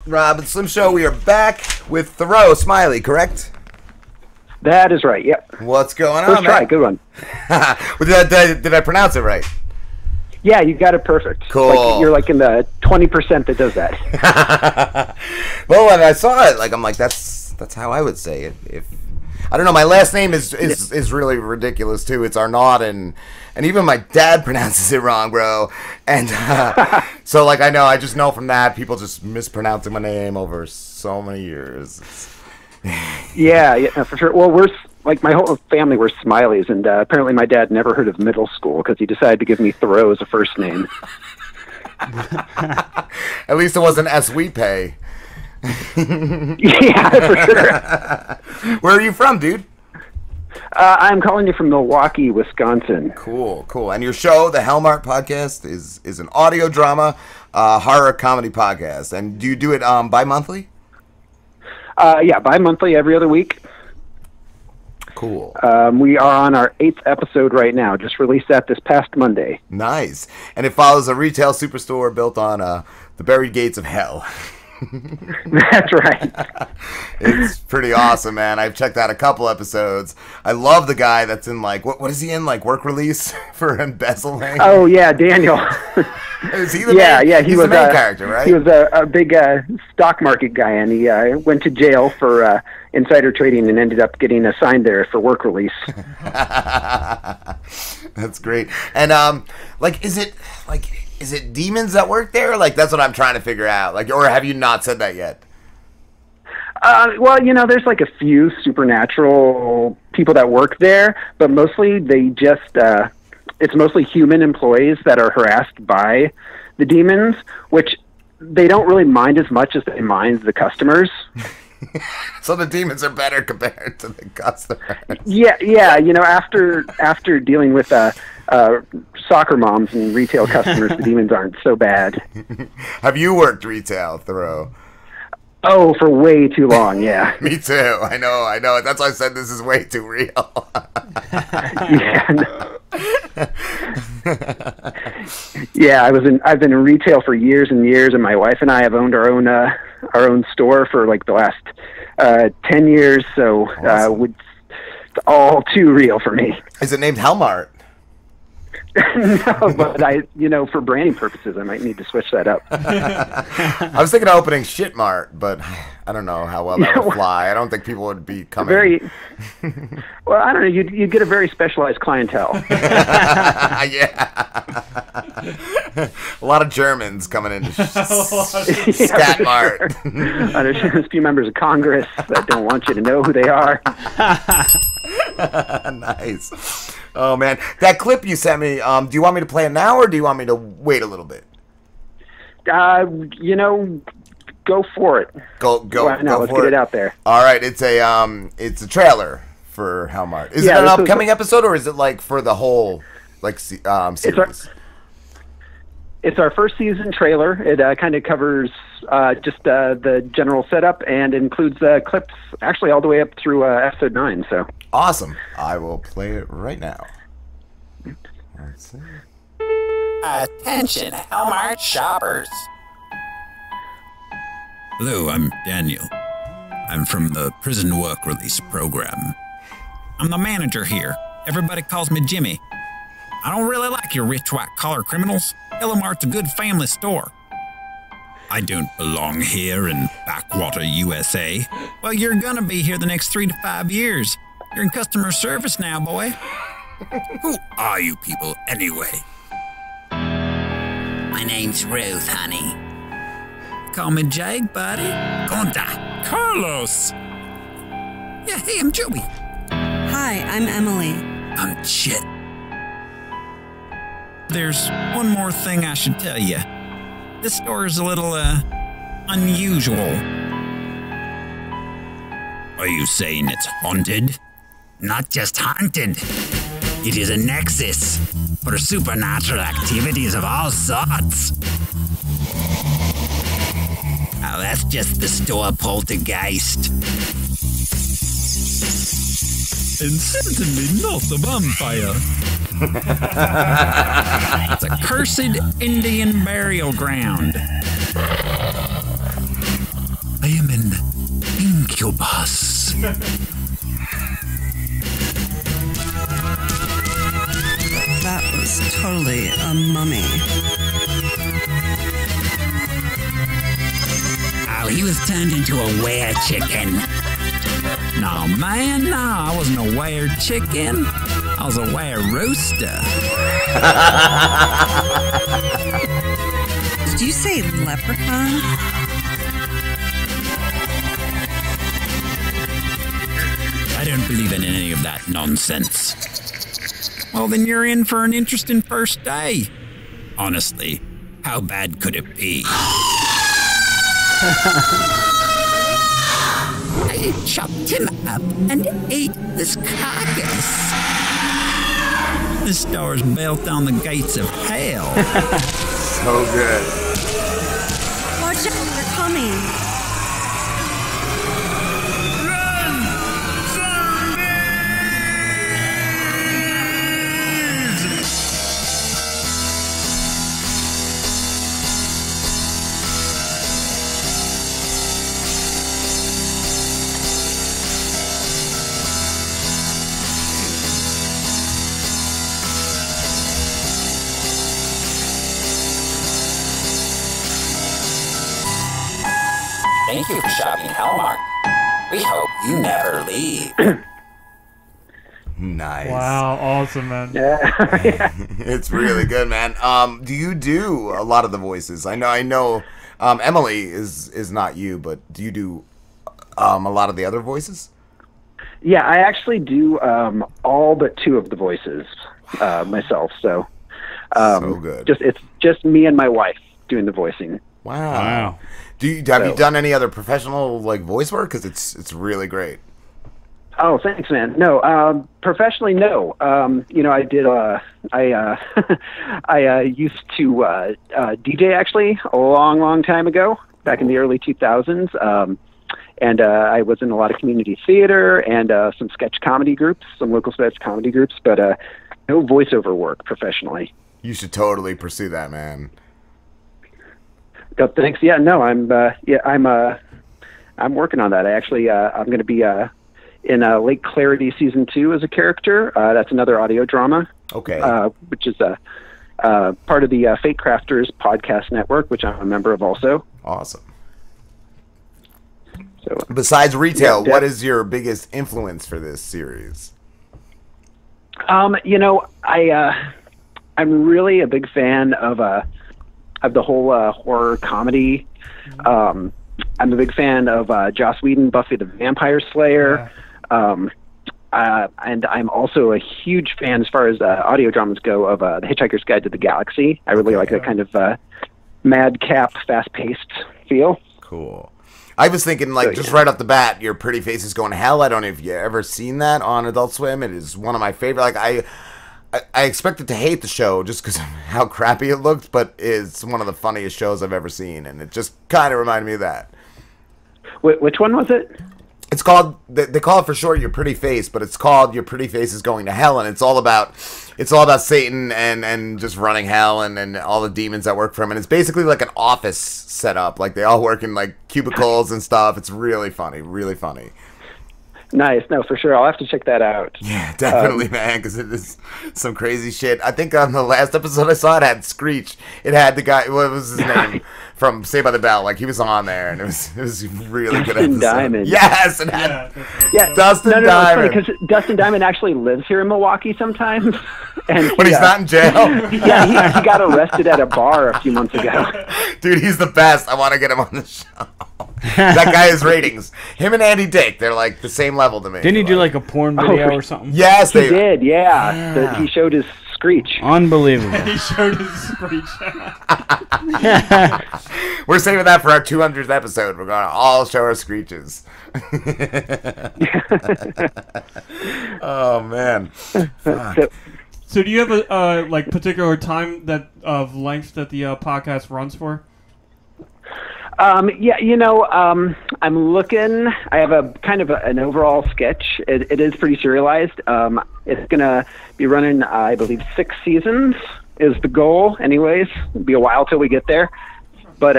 Rob and Slim Show, we are back with Thoreau Smiley, correct? That is right, yep. What's going on, First try, good one. Did I pronounce it right? Yeah, you got it perfect. Cool. You're like in the 20% that does that. Well, when I saw it, I'm like, that's how I would say it. If I don't know, my last name is really ridiculous too. It's Arnaud, and even my dad pronounces it wrong, bro. And so I just know from that people just mispronouncing my name over so many years. Yeah, for sure. Well, my whole family were Smileys, and apparently my dad never heard of middle school because he decided to give me Thoreau as a first name. At least it wasn't S we pay. Yeah, for sure. Where are you from, dude? I'm calling you from Milwaukee, Wisconsin. Cool. And your show, the Hellmart Podcast, is an audio drama, horror comedy podcast. And do you do it bi-monthly? Yeah, bi-monthly, every other week. Cool. We are on our 8th episode right now. Just released that this past Monday. Nice. And it follows a retail superstore built on the buried gates of hell. That's right. It's pretty awesome, man. I've checked out a couple episodes. I love the guy that's in what is he in, work release for embezzling? Oh yeah, Daniel. Is he the main? Yeah, he was the main character, right? He was a big stock market guy, and he went to jail for insider trading and ended up getting assigned there for work release. That's great. And is it demons that work there? That's what I'm trying to figure out. or have you not said that yet? Well, there's a few supernatural people that work there, but mostly they just, it's mostly human employees that are harassed by the demons, which they don't really mind as much as they mind the customers. So the demons are better compared to the customers. Yeah. After dealing with soccer moms and retail customers, the demons aren't so bad. Have you worked retail, Thoreau? Oh, for way too long, yeah. Me too. I know. That's why I said this is way too real. Yeah. No. Yeah, I've been in retail for years and years, and my wife and I have owned our own store for the last 10 years. So it's all too real for me. Is it named Hellmart? No, but for branding purposes, I might need to switch that up. I was thinking of opening Shitmart, but I don't know how well that would fly. I don't think people would be coming. Well, I don't know. You'd get a very specialized clientele. Yeah. A lot of Germans coming into Scatmart. Sure. There's a few members of Congress that don't want you to know who they are. Nice. Oh, man. That clip you sent me, do you want me to play it now, or do you want me to wait a little bit? Go for it. Go let's get it out there. All right. It's a trailer for Hellmart. Is it an upcoming episode, or is it for the whole series? It's our first season trailer. It kind of covers just the general setup and includes clips actually all the way up through episode 9. So awesome! I will play it right now. Let's see. Attention, Hellmart Shoppers. Hello, I'm Daniel. I'm from the prison work release program. I'm the manager here. Everybody calls me Jimmy. I don't really like your rich white-collar criminals. Hellmart's a good family store. I don't belong here in backwater USA. Well, you're gonna be here the next 3 to 5 years. You're in customer service now, boy. Who are you people, anyway? My name's Ruth, honey. Call me Jake, buddy. Gunther. Carlos. Yeah, hey, I'm Joey. Hi, I'm Emily. I'm Chet. There's one more thing I should tell you. This store is a little, unusual. Are you saying it's haunted? Not just haunted. It is a nexus for supernatural activities of all sorts. Now, that's just the store poltergeist. And certainly not a vampire. It's a cursed Indian burial ground. succubus. That was totally a mummy. Oh, he was turned into a were-chicken. No, man, no, I wasn't a were-chicken. I was a were-rooster. Did you say leprechaun? I don't believe in any of that nonsense. Well, then you're in for an interesting first day. Honestly, how bad could it be? I chopped him up and ate this carcass. This star's built on the gates of hell. So good. Watch out, they're coming. Thank you for shopping Hellmart. We hope you never leave. Nice. Wow, awesome, man. Yeah. It's really good, man. Do you do a lot of the voices? I know. Emily is not you, but do you do a lot of the other voices? Yeah, I actually do all but two of the voices myself. So, So good. It's just me and my wife doing the voicing. Wow. Have you done any other professional voice work? Because it's really great. Oh, thanks, man. No, professionally, no. I did. I used to DJ actually a long time ago, back in the early 2000s. And I was in a lot of community theater and some sketch comedy groups, some local sketch comedy groups, but no voiceover work professionally. You should totally pursue that, man. Oh, thanks. Yeah, no, I'm working on that. I actually, I'm going to be in Lake Clarity season 2 as a character. That's another audio drama. Okay. Which is part of the Fate Crafters podcast network, which I'm a member of also. Awesome. So, besides retail, what is your biggest influence for this series? I'm really a big fan of the whole horror comedy. I'm a big fan of Joss Whedon, Buffy the Vampire Slayer. Yeah. And I'm also a huge fan, as far as audio dramas go, of The Hitchhiker's Guide to the Galaxy. I really like that kind of madcap, fast-paced feel. Cool. I was thinking, just right off the bat, Your Pretty Face is Going to Hell. I don't know if you've ever seen that on Adult Swim. It is one of my favorite. I expected to hate the show just because of how crappy it looked, but it's one of the funniest shows I've ever seen, and it just kind of reminded me of that. Which one was it? It's called, they call it for short Your Pretty Face, but it's called Your Pretty Face is Going to Hell, and it's all about Satan and just running hell and all the demons that work for him, and it's basically like an office setup. Like, they all work in cubicles and stuff. It's really funny, really funny. Nice. No, for sure. I'll have to check that out. Yeah, definitely, man, because it is some crazy shit. I think on the last episode I saw, it had Screech. It had the guy, what was his name, from Saved by the Bell. He was on there, and it was really good episode. Dustin Diamond. Yes, it had Dustin Diamond. It's funny because Dustin Diamond actually lives here in Milwaukee sometimes. And but he's not in jail? Yeah, he got arrested at a bar a few months ago. Dude, he's the best. I want to get him on the show. That guy has ratings. Him and Andy Dick, they're the same level to me. Didn't he do a porn video or something? Yes, he did. Yeah. He showed his Screech. Unbelievable. He showed his Screech. We're saving that for our 200th episode. We're going to all show our Screeches. Oh man. Fuck. So do you have a particular time of length that the podcast runs for? I'm looking. I have a kind of an overall sketch. It is pretty serialized. It's gonna be running, I believe, 6 seasons is the goal. Anyways, it'll be a while till we get there. But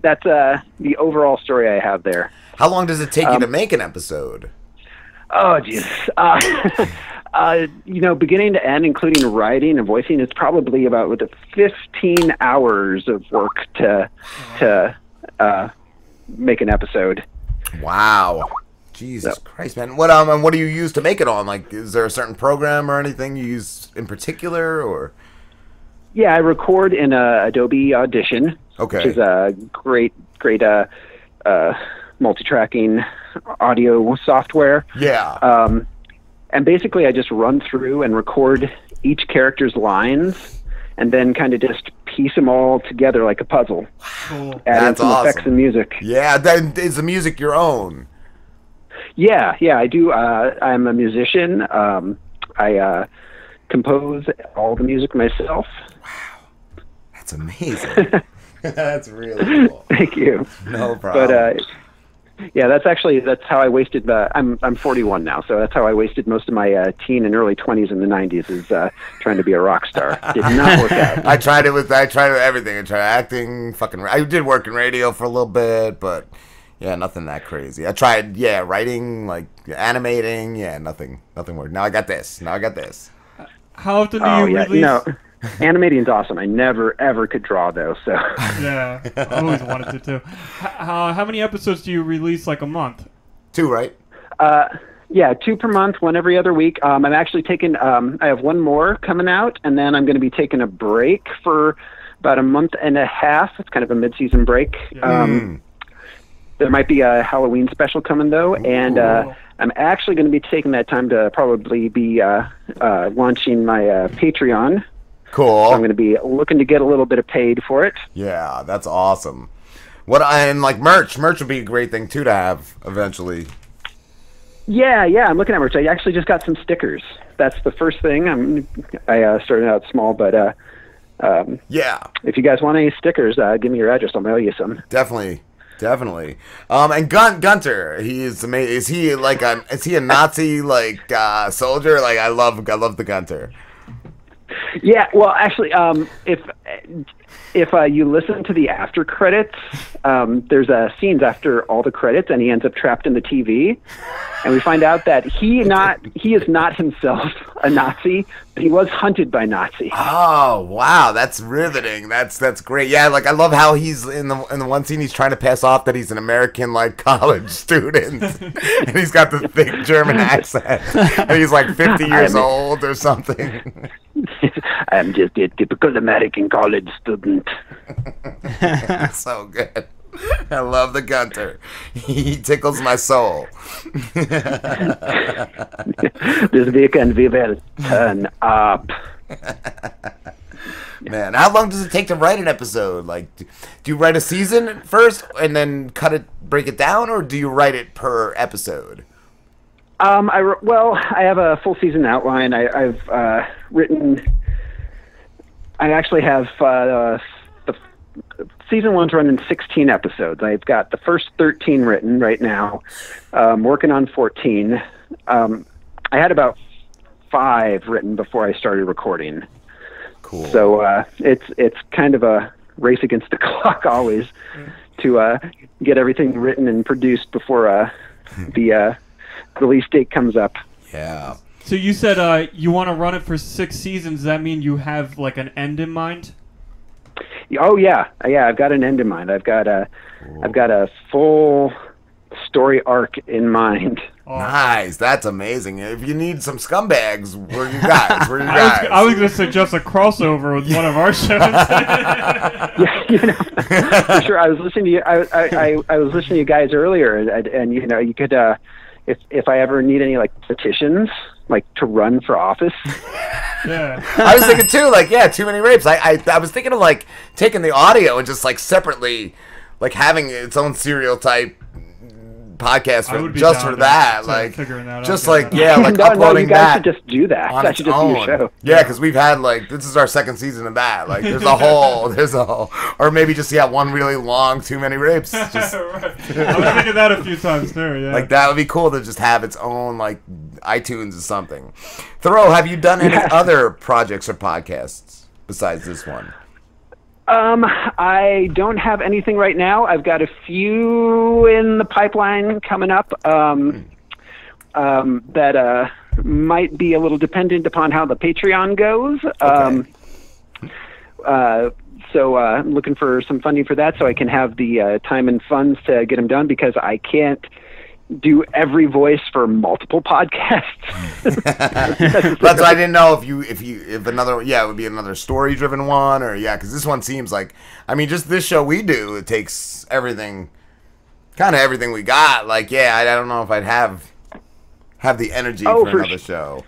that's the overall story I have there. How long does it take you to make an episode? Oh, jeez. Beginning to end, including writing and voicing, it's probably about 15 hours of work to make an episode. Wow. Jesus Christ, man. What do you use to make it on? Like, is there a certain program or anything you use in particular, or? Yeah, I record in Adobe Audition, okay, which is a great multi-tracking audio software. Yeah. And basically, I just run through and record each character's lines, and then kind of just piece them all together like a puzzle. Cool. Add in some effects and music. Yeah, then is the music your own? Yeah, I do. I'm a musician. I compose all the music myself. Wow, that's amazing. That's really cool. Thank you. No problem. But that's how I wasted. I'm 41 now, so that's how I wasted most of my teen and early 20s in the 90s. Is trying to be a rock star. Did not work out. I tried it with everything. I tried acting. I did work in radio for a little bit, but yeah, nothing that crazy. I tried writing, like animating. Yeah, nothing worked. Now I got this. How often do you release? Animating's awesome. I never ever could draw though. So yeah, I always wanted to too. How many episodes do you release like a month? 2, right? 2 per month, one every other week. I'm actually taking. I have one more coming out, and then I'm going to be taking a break for about a month and a half. It's kind of a mid-season break. Yeah. There might be a Halloween special coming though, and I'm actually going to be taking that time to probably be launching my Patreon. Cool. So I'm going to be looking to get a little bit of paid for it. Yeah, that's awesome. And like merch would be a great thing too to have eventually. Yeah, I'm looking at merch. I actually just got some stickers. That's the first thing. I started out small, but yeah. If you guys want any stickers, give me your address. I'll mail you some. Definitely. And Gunther, he is amazing. Is he a Nazi soldier? Like I love the Gunther. Yeah, well, actually, if you listen to the after credits, there's scenes after all the credits, and he ends up trapped in the TV, and we find out that he is not himself a Nazi, but he was hunted by Nazis. Oh wow, that's riveting. That's great. Yeah, like I love how he's in the one scene he's trying to pass off that he's an American college student, and he's got the thick German accent, and he's like 50 years old or something. I'm just a typical American college student. So good. I love the Gunther. He tickles my soul. This weekend we will turn up. Man, how long does it take to write an episode? Like, do you write a season first and then break it down, or do you write it per episode? I have a full season outline. I've written. I actually have the season 1's running 16 episodes. I've got the first 13 written right now. Working on 14. I had about 5 written before I started recording. Cool. So it's kind of a race against the clock always to get everything written and produced before the release date comes up. Yeah. So you said you want to run it for 6 seasons. Does that mean you have like an end in mind? Oh yeah. I've got an end in mind. I've got a full story arc in mind. Oh. Nice, that's amazing. If you need some scumbags, we're you guys. I was going to suggest a crossover with one of our shows. Yeah, for sure. I was listening to you. I was listening to you guys earlier, and you could if I ever need any petitions to run for office. Yeah. I was thinking too, Too Many Rapes. I was thinking of taking the audio and just separately having its own serial type podcast for that. Uploading you guys that should just do that. That should just be your show. Yeah, because we've had this is our 2nd season of that. There's a whole, or maybe just one really long Too Many Rapes. Just, right. I was thinking that a few times too. Yeah. That would be cool to just have its own iTunes or something. Thoreau, have you done any other projects or podcasts besides this one? I don't have anything right now. I've got a few in the pipeline coming up that might be a little dependent upon how the Patreon goes. So I'm looking for some funding for that so I can have the time and funds to get them done, because I can't do every voice for multiple podcasts. That's why I didn't know if another, it would be another story driven one, or because this one seems like, I mean, just this show we do, it takes everything we got. Like, I don't know if I'd have the energy for another show.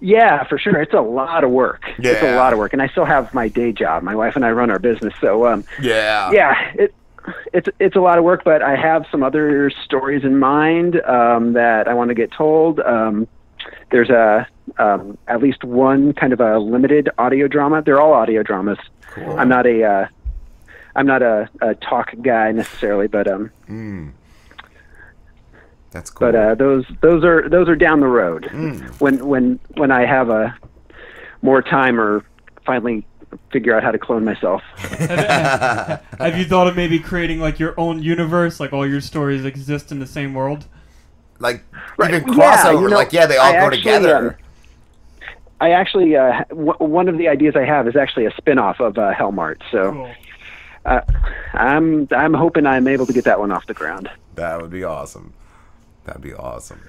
Yeah, for sure. It's a lot of work. Yeah. It's a lot of work, and I still have my day job. My wife and I run our business, so it's a lot of work. But I have some other stories in mind that I want to get told. There's at least one kind of a limited audio drama. They're all audio dramas. Cool. I'm not a talk guy necessarily, but that's cool. But those are down the road. When I have more time, or finally figure out how to clone myself. Have you thought of maybe creating like your own universe, like all your stories exist in the same world? Like even crossover, they all go together. I actually one of the ideas I have is actually a spin-off of Hellmart. So cool. I'm hoping I'm able to get that one off the ground. That would be awesome. That'd be awesome.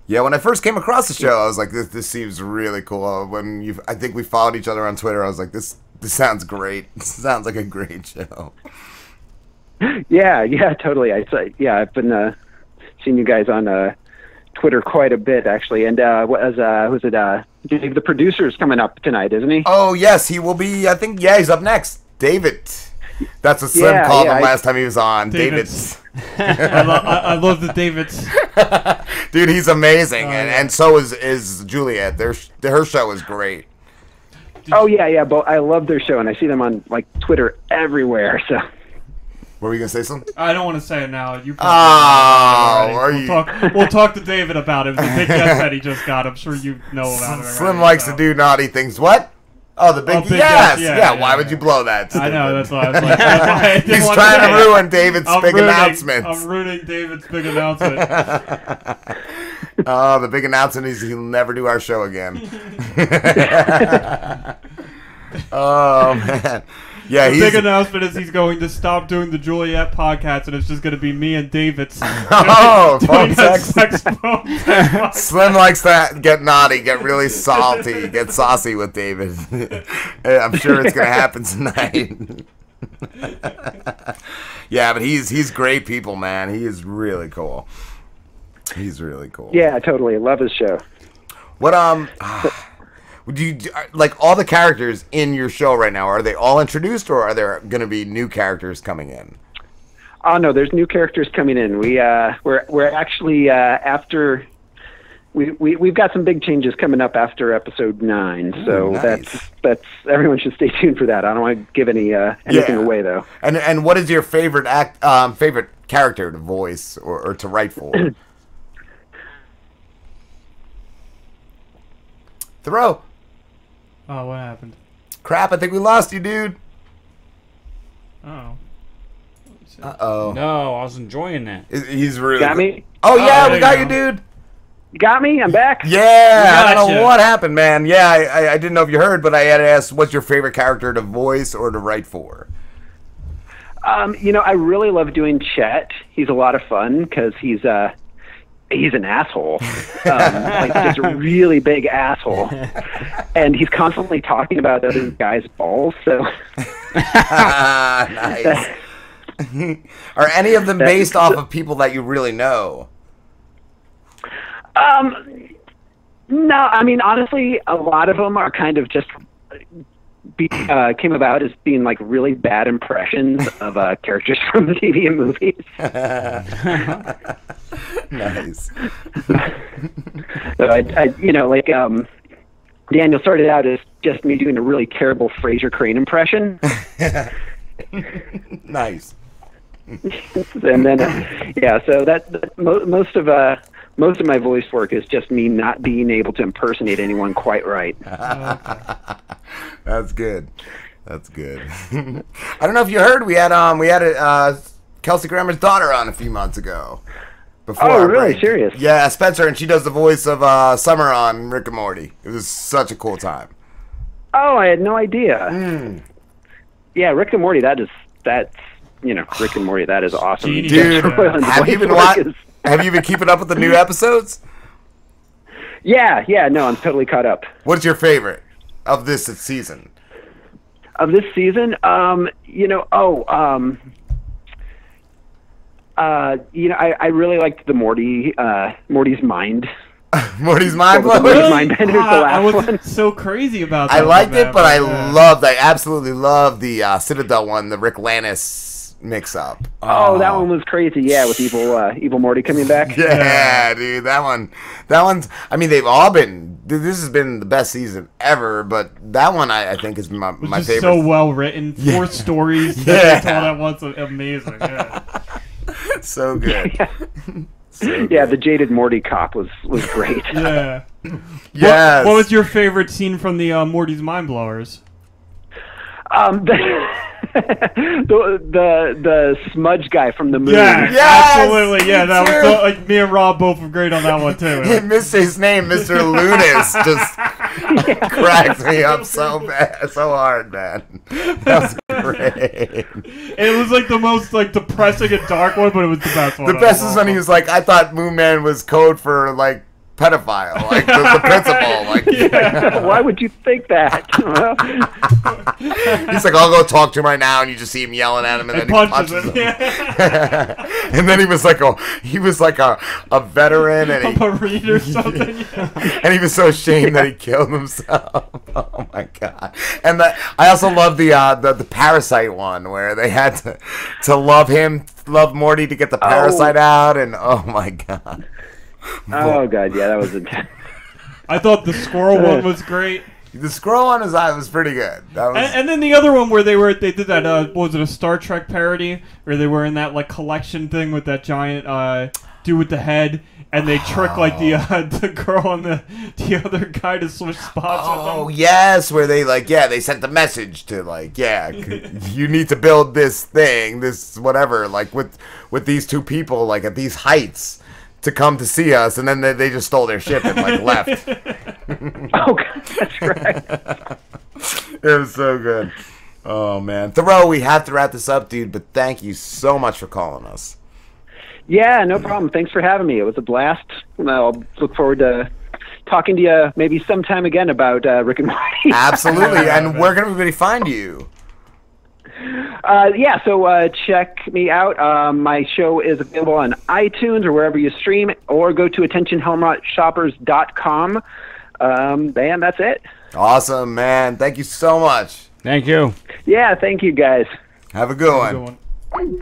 Yeah, when I first came across the show, I was like, this seems really cool. I think we followed each other on Twitter, I was like, this sounds great. This sounds like a great show. Yeah, totally. I've been seeing you guys on Twitter quite a bit, actually. And was it Dave, the producer's coming up tonight, isn't he? Oh, yes, he will be. I think, he's up next. David. That's what Slim called him last time he was on. David's. I love the Davids. Dude, he's amazing, and so is Juliet. Her show is great. But I love their show, and I see them on Twitter everywhere. So, what were you gonna say, something? I don't want to say it now. You. We'll talk to David about it. The big guest that he just got. I'm sure you know about it. Slim likes to do naughty things. What? Oh, the big yes. Yeah, why would you blow that? I know, that's why I was like... He's trying to ruin David's big announcement. I'm ruining David's big announcement. Oh, the big announcement is he'll never do our show again. Oh, man. Yeah, the big announcement is he's going to stop doing the Juliet podcast, and it's just going to be me and David's. Phone sex. Slim likes to get naughty, get really salty, get saucy with David. I'm sure it's going to happen tonight. Yeah, but he's great people, man. He is really cool. He's really cool. Yeah, totally. I love his show. What do you like all the characters in your show right now? Are they all introduced, or are there going to be new characters coming in? Oh no, there's new characters coming in. We're actually after we've got some big changes coming up after episode 9. So nice. that's everyone should stay tuned for that. I don't want to give anything away though. And what is your favorite favorite character to voice or to write for? Thoreau. Oh, what happened? Crap, I think we lost you, dude. Oh. Uh-oh. No, I was enjoying that. He's really got me? Oh, yeah, we got you, dude. You got me? I'm back? Yeah, I don't know what happened, man. Yeah, I didn't know if you heard, but I had to ask, what's your favorite character to voice or to write for? I really love doing Chet. He's a lot of fun because he's an asshole, just a really big asshole, and he's constantly talking about other guys' balls. So, nice. Are any of them based off of people that you really know? No, I mean honestly, a lot of them are kind of just came about as being like really bad impressions of characters from TV and movies. Nice. So Daniel started out as just me doing a really terrible Fraser Crane impression. Nice. And then, so that most of my voice work is just me not being able to impersonate anyone quite right. That's good. That's good. I don't know if you heard, we had Kelsey Grammer's daughter on a few months ago. Before Oh, our really? break. Serious? Yeah, Spencer, and she does the voice of Summer on Rick and Morty. It was such a cool time. Oh, I had no idea. Yeah, Rick and Morty. That's Rick and Morty. That is awesome. Genius. Dude, Jeff Roiland's have you voice work is- have you been keeping up with the new episodes? Yeah. No, I'm totally caught up. What's your favorite of this season? Of this season, I really liked the Morty's Mind. Morty's Mind What was Blower? Morty's Mind Bender, the I last was one. so crazy about that. I liked one, it, but man. I absolutely loved the Citadel one, the Rick Lannis mix-up. Oh, that one was crazy. Yeah, with evil Morty coming back. Yeah, dude, that one's. I mean, they've all been. This has been the best season ever, but that one I think is my Just favorite. so well written. 4 stories that they told at once. Amazing. Yeah. So good. Yeah, the jaded Morty cop was great. Yeah. Yes. What was your favorite scene from the Morty's Mind Blowers? The smudge guy from the movie. Yeah, Yes! absolutely. Yeah, that was Sure. so, like me and Rob both were great on that one too. He missed his name, Mr. Lunas. Just cracks me up so bad, so hard, man. That was great. It was like the most like depressing and dark one, but it was the best one. The best is when he was like, I thought Moon Man was code for like pedophile, like the principal. Like, Why would you think that? he's like, I'll go talk to him right now, and you just see him yelling at him, and then he punches him. Yeah. And then he was like a veteran, and A Marine or something. and he was so ashamed that he killed himself. Oh my god! And I also love the parasite one where they had to love Morty to get the parasite out, and oh my god. Oh god, yeah, that was intense. I thought the squirrel one was great. The scroll on his eye was pretty good. That was And then the other one where they did that what was it, a Star Trek parody where they were in that like collection thing with that giant dude with the head, and they trick like the girl and the other guy to switch spots with them. Oh yes, where they they sent the message to you need to build this thing, this whatever, like with these two people like at these heights to come to see us, and then they just stole their ship and left. Oh god, that's right. It was so good. Oh man, Thoreau, we have to wrap this up, dude. But thank you so much for calling us. Yeah, no problem. Thanks for having me. It was a blast. I'll look forward to talking to you maybe sometime again about Rick and Morty. Absolutely. And where can everybody find you? So check me out. My show is available on iTunes or wherever you stream, or go to attentionhellmartshoppers.com. And that's it. Awesome, man. Thank you so much. Thank you. Yeah, thank you guys. Have a good Good one. one.